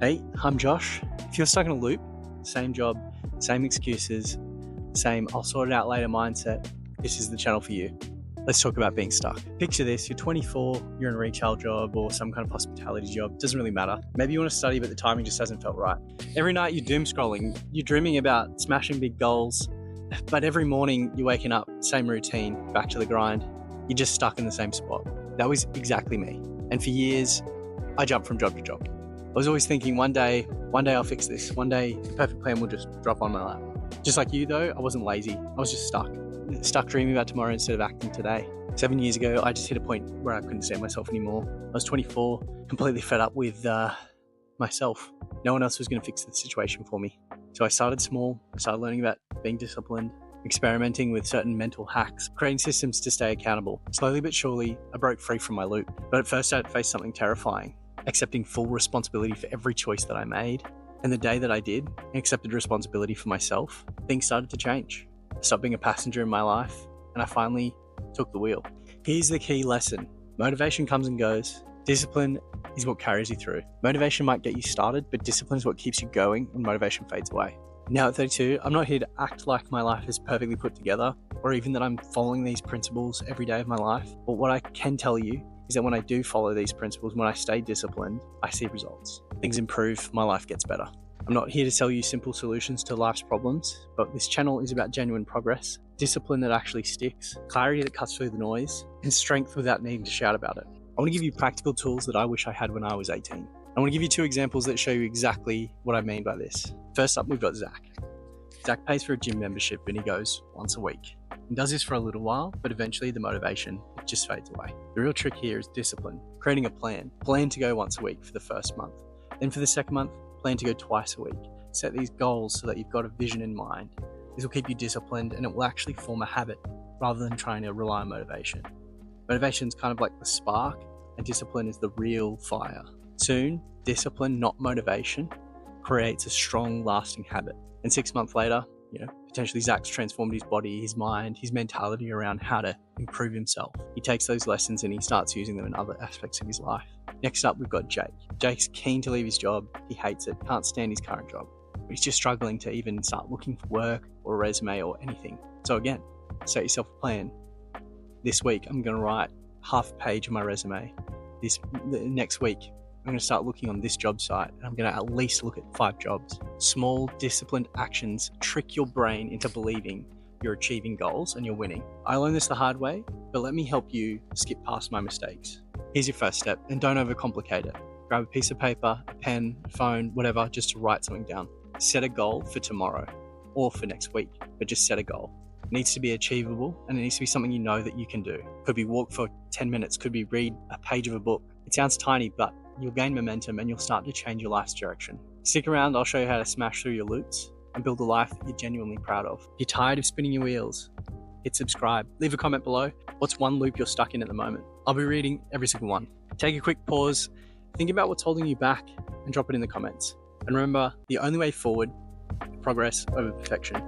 Hey, I'm Josh. If you're stuck in a loop, same job, same excuses, same I'll sort it out later mindset, this is the channel for you. Let's talk about being stuck. Picture this, you're 24, you're in a retail job or some kind of hospitality job, doesn't really matter. Maybe you want to study but the timing just hasn't felt right. Every night you're doom scrolling, you're dreaming about smashing big goals, but every morning you're waking up, same routine, back to the grind. You're just stuck in the same spot. That was exactly me. And for years, I jumped from job to job. I was always thinking one day I'll fix this. One day the perfect plan will just drop on my lap. Just like you though, I wasn't lazy. I was just stuck dreaming about tomorrow instead of acting today. 7 years ago, I just hit a point where I couldn't stand myself anymore. I was 24, completely fed up with myself. No one else was going to fix the situation for me. So I started small. I started learning about being disciplined, experimenting with certain mental hacks, creating systems to stay accountable. Slowly but surely, I broke free from my loop. But at first, I faced something terrifying. Accepting full responsibility for every choice that I made. And the day that I did, and accepted responsibility for myself, things started to change. I stopped being a passenger in my life, and I finally took the wheel. Here's the key lesson. Motivation comes and goes. Discipline is what carries you through. Motivation might get you started, but discipline is what keeps you going when motivation fades away. Now at 32, I'm not here to act like my life is perfectly put together, or even that I'm following these principles every day of my life. But what I can tell you is that when I do follow these principles, when I stay disciplined, I see results. Things improve, my life gets better. I'm not here to sell you simple solutions to life's problems, but this channel is about genuine progress, discipline that actually sticks, clarity that cuts through the noise, and strength without needing to shout about it. I want to give you practical tools that I wish I had when I was 18. I want to give you 2 examples that show you exactly what I mean by this. First up, we've got Zach. Zach pays for a gym membership and he goes once a week. He does this for a little while, but eventually the motivation just fades away. The real trick here is discipline, creating a plan to go once a week for the first month. Then for the second month, plan to go twice a week. Set these goals so that you've got a vision in mind. This will keep you disciplined and it will actually form a habit rather than trying to rely on motivation. Motivation is kind of like the spark and discipline is the real fire. Soon, discipline, not motivation, creates a strong, lasting habit. And 6 months later, potentially Zach's transformed his body, his mind, his mentality around how to improve himself. He takes those lessons and he starts using them in other aspects of his life. Next up, we've got Jake. Jake's keen to leave his job. He hates it, can't stand his current job. He's just struggling to even start looking for work or a resume or anything. So again, set yourself a plan. This week, I'm going to write half a page of my resume. Next week, I'm going to start looking on this job site and I'm going to at least look at 5 jobs. Small, disciplined actions trick your brain into believing you're achieving goals and you're winning. I learned this the hard way, but let me help you skip past my mistakes. Here's your first step, and don't overcomplicate it. Grab a piece of paper, a pen, a phone, whatever, just to write something down. Set a goal for tomorrow or for next week, but just set a goal. It needs to be achievable and it needs to be something you know that you can do. Could be walk for 10 minutes, could be read a page of a book. It sounds tiny, but you'll gain momentum and you'll start to change your life's direction. Stick around, I'll show you how to smash through your loops and build a life that you're genuinely proud of. If you're tired of spinning your wheels, hit subscribe. Leave a comment below. What's one loop you're stuck in at the moment? I'll be reading every single one. Take a quick pause, think about what's holding you back and drop it in the comments. And remember, the only way forward, progress over perfection.